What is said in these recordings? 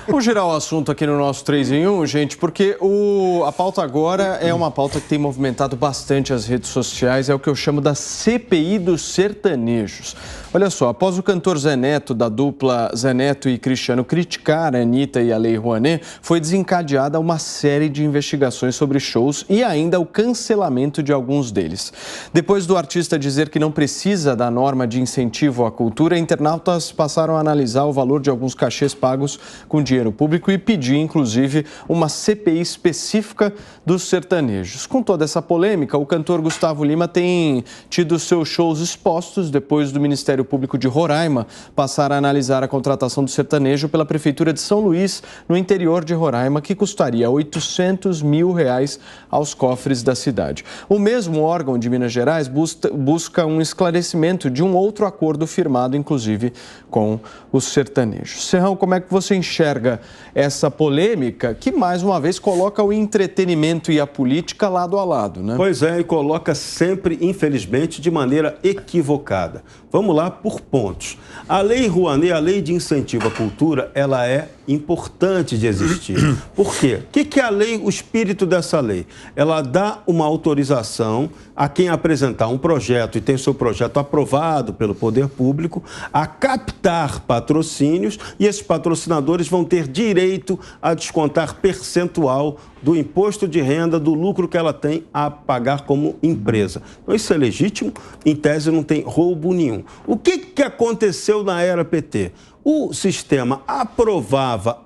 Vamos girar o assunto aqui no nosso 3 em 1, gente, porque a pauta agora é uma pauta que tem movimentado bastante as redes sociais, é o que eu chamo da CPI dos sertanejos. Olha só, após o cantor Zé Neto, da dupla Zé Neto e Cristiano, criticar a Anitta e a Lei Rouanet, foi desencadeada uma série de investigações sobre shows e ainda o cancelamento de alguns deles. Depois do artista dizer que não precisa da norma de incentivo à cultura, internautas passaram a analisar o valor de alguns cachês pagos com dinheiro público e pedir, inclusive, uma CPI específica dos sertanejos. Com toda essa polêmica, o cantor Gustavo Lima tem tido seus shows expostos depois do Ministério Público de Roraima passar a analisar a contratação do sertanejo pela Prefeitura de São Luís, no interior de Roraima, que custaria R$800 mil aos cofres da cidade. O mesmo órgão de Minas Gerais busca um esclarecimento de um outro acordo firmado, inclusive, com os sertanejos. Serrão, como é que você enxerga essa polêmica que, mais uma vez, coloca o entretenimento e a política lado a lado, né? Pois é, e coloca sempre, infelizmente, de maneira equivocada. Vamos lá por pontos. A Lei Rouanet, a Lei de Incentivo à Cultura, ela é importante de existir. Por quê? O que é a lei, o espírito dessa lei? Ela dá uma autorização a quem apresentar um projeto e tem seu projeto aprovado pelo poder público a captar patrocínios, e esses patrocinadores vão ter direito a descontar percentual do imposto de renda, do lucro que ela tem a pagar como empresa. Então, isso é legítimo, em tese não tem roubo nenhum. O que aconteceu na era PT? O sistema aprovava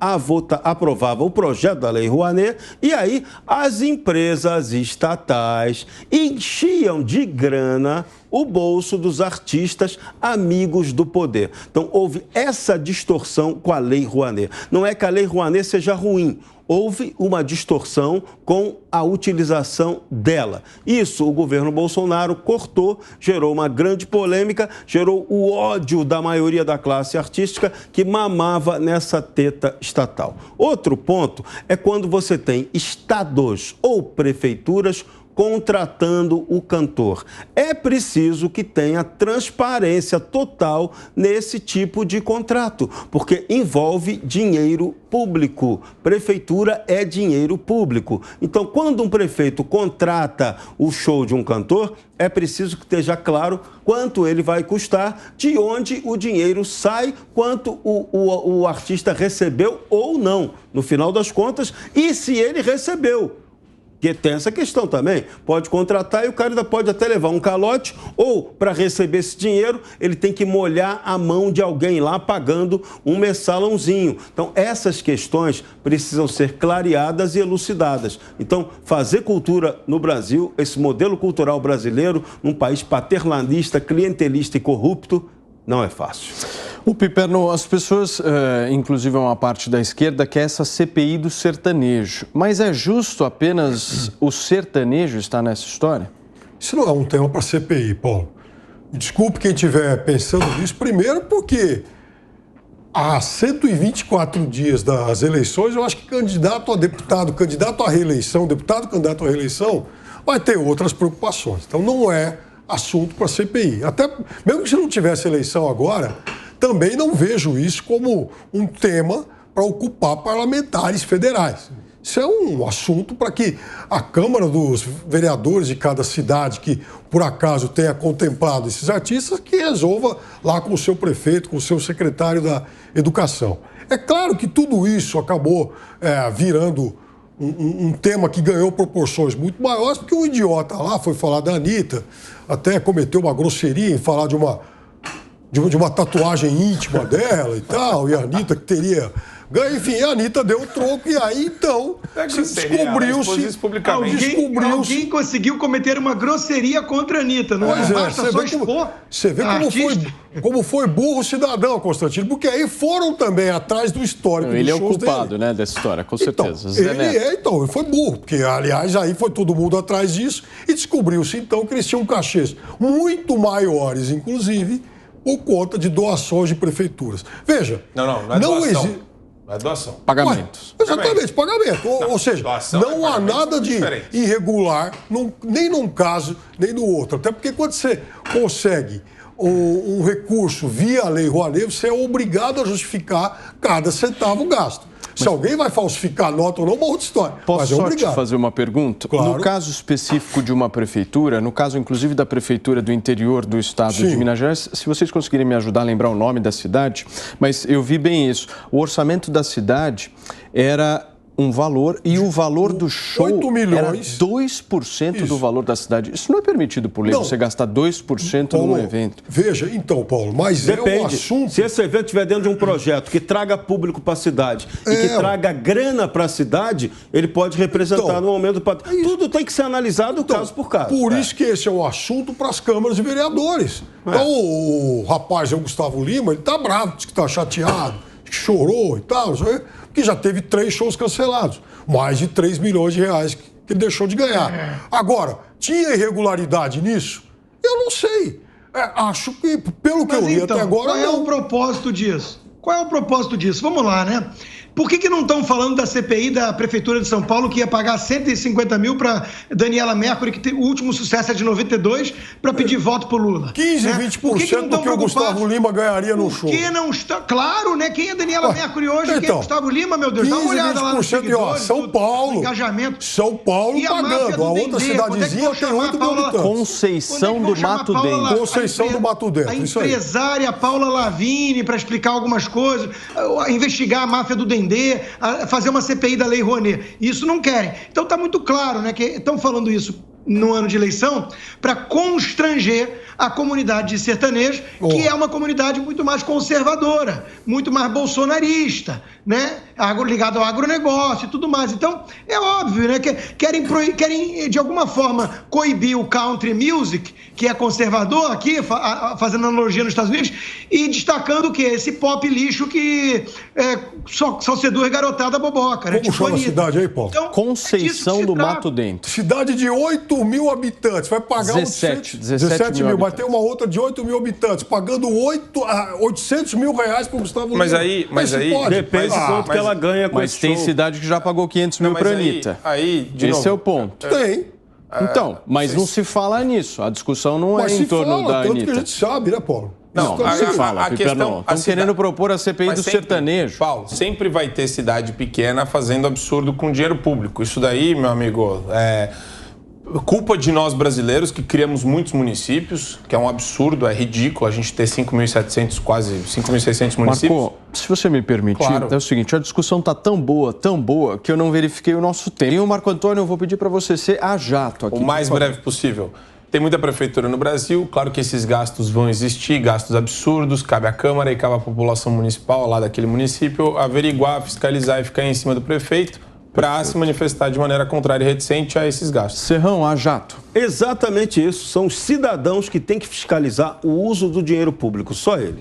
o projeto da Lei Rouanet e aí as empresas estatais enchiam de grana o bolso dos artistas amigos do poder. Então, houve essa distorção com a Lei Rouanet. Não é que a Lei Rouanet seja ruim. Houve uma distorção com a utilização dela. Isso o governo Bolsonaro cortou, gerou uma grande polêmica, gerou o ódio da maioria da classe artística que mamava nessa teta estatal. Outro ponto é quando você tem estados ou prefeituras contratando o cantor. É preciso que tenha transparência total nesse tipo de contrato, porque envolve dinheiro público. Prefeitura é dinheiro público. Então, quando um prefeito contrata o show de um cantor, é preciso que esteja claro quanto ele vai custar, de onde o dinheiro sai, quanto o artista recebeu ou não, no final das contas, e se ele recebeu. Porque tem essa questão também, pode contratar e o cara ainda pode até levar um calote, ou para receber esse dinheiro, ele tem que molhar a mão de alguém lá pagando um mensalãozinho. Então, essas questões precisam ser clareadas e elucidadas. Então, fazer cultura no Brasil, esse modelo cultural brasileiro, num país paternalista, clientelista e corrupto, não é fácil. O Piperno, as pessoas, inclusive uma parte da esquerda, quer essa CPI do sertanejo. Mas é justo apenas o sertanejo estar nessa história? Isso não é um tema para CPI, Paulo. Desculpe quem estiver pensando nisso. Primeiro porque há 124 dias das eleições, eu acho que candidato a deputado, candidato à reeleição, deputado candidato à reeleição, vai ter outras preocupações. Então não é assunto para CPI. Até mesmo que se não tivesse eleição agora, também não vejo isso como um tema para ocupar parlamentares federais. Isso é um assunto para que a Câmara dos Vereadores de cada cidade que, por acaso, tenha contemplado esses artistas, que resolva lá com o seu prefeito, com o seu secretário da Educação. É claro que tudo isso acabou virando um tema que ganhou proporções muito maiores, porque um idiota lá foi falar da Anitta, até cometeu uma grosseria em falar de uma tatuagem íntima dela e tal, e a Anitta que teria ganho, enfim, a Anitta deu o troco e aí então descobriu-se. Alguém conseguiu cometer uma grosseria contra a Anitta, não basta só expor. Você vê como foi burro o cidadão, Constantino, porque aí foram também atrás do histórico dos shows dele. Ele é o culpado, né, dessa história, com certeza. Ele foi burro, porque, aliás, aí foi todo mundo atrás disso e descobriu-se, então, que eles tinham cachês muito maiores, inclusive, por conta de doações de prefeituras. Veja, não é doação. Não é doação. Pagamentos. Exatamente, pagamento. Ou seja, não há nada de irregular, nem num caso, nem no outro. Até porque quando você consegue um recurso via Lei Rouanet, você é obrigado a justificar cada centavo gasto. Se alguém vai falsificar a nota ou não, uma outra história. Posso Mas é só obrigado. te fazer uma pergunta? Claro. No caso específico de uma prefeitura, no caso inclusive da prefeitura do interior do estado Sim. de Minas Gerais, se vocês conseguirem me ajudar a lembrar o nome da cidade, mas eu vi bem isso. O orçamento da cidade era um valor e o valor do show 8 milhões. era 2% do valor da cidade. Isso não é permitido por lei, Não. você gastar 2% Paulo, num evento. Veja, então, Paulo, mas é um Depende. assunto... Se esse evento estiver dentro de um projeto que traga público para a cidade e que traga grana para a cidade, ele pode representar Então, no aumento do patrimônio. Tudo tem que ser analisado caso por caso. Por isso que esse é um assunto para as câmaras de vereadores. Então, o rapaz, o Gustavo Lima, ele tá bravo, diz que tá chateado, que chorou e tal, não sei, porque já teve 3 shows cancelados. Mais de 3 milhões de reais que ele deixou de ganhar. Agora, tinha irregularidade nisso? Eu não sei. Acho que, pelo que eu li até agora, qual é não. o propósito disso? Qual é o propósito disso? Vamos lá, né? Por que não estão falando da CPI da Prefeitura de São Paulo, que ia pagar 150 mil para Daniela Mercury, que o último sucesso é de 92, para pedir voto pro Lula? 15, né? 20% Por que não do que o Gustavo Lima ganharia no show. Por que não está... Claro, né? Quem é Daniela Mercury hoje? Quem é então, Gustavo Lima, meu Deus? Dá uma olhada lá nos 20%, seguidores, São Paulo. engajamento. São Paulo E a máfia pagando. do A outra Dendê, quando é que cidadezinha vão tem chamar 8 a mil Paula- habitantes. Conceição do Mato Dentro. Conceição do Mato Dentro, isso aí. A empresária Paula Lavigne para explicar algumas coisas, investigar a máfia do Dendê, fazer uma CPI da Lei Rouanet. Isso não querem. Então está muito claro, né, que estão falando isso no ano de eleição para constranger a comunidade de sertanejo, que é uma comunidade muito mais conservadora, muito mais bolsonarista, né? Ligado ao agronegócio e tudo mais. Então, é óbvio, né? Que querem, de alguma forma, coibir o country music, que é conservador aqui, fazendo analogia nos Estados Unidos, e destacando o quê? Esse pop lixo que só seduz garotada boboca, né? Como chama a cidade aí, Paulo? Então, Conceição do Mato Dentro. Cidade de 8 mil habitantes, vai pagar 17 mil. Vai ter uma outra de 8 mil habitantes, pagando 800 mil reais para o Gustavo Lima. Mas aí Depende do quanto que ela ganha com Mas esse tem show. cidade que já pagou 500 mil para a Anitta. De Esse novo, é o ponto. Tem. Então, mas não se fala nisso. A discussão não é Mas em se torno fala, da tanto que a Anitta. gente sabe, né, Paulo? Não, Não se fala, a Piper, questão... não. Estão querendo propor a CPI Mas do sempre, sertanejo. Paulo, sempre vai ter cidade pequena fazendo absurdo com dinheiro público. Isso daí, meu amigo, é culpa de nós brasileiros que criamos muitos municípios, que é um absurdo, é ridículo a gente ter 5.700, quase 5.600 municípios. Marco, se você me permitir, Claro. é o seguinte, a discussão está tão boa, que eu não verifiquei o nosso tempo. E o Marco Antônio, eu vou pedir para você ser a jato aqui. O mais por favor. breve possível. Tem muita prefeitura no Brasil, claro que esses gastos vão existir, gastos absurdos, cabe à Câmara e cabe à população municipal lá daquele município averiguar, fiscalizar e ficar em cima do prefeito para se manifestar de maneira contrária e reticente a esses gastos. Serrão, a jato. Exatamente isso. São os cidadãos que têm que fiscalizar o uso do dinheiro público, só ele.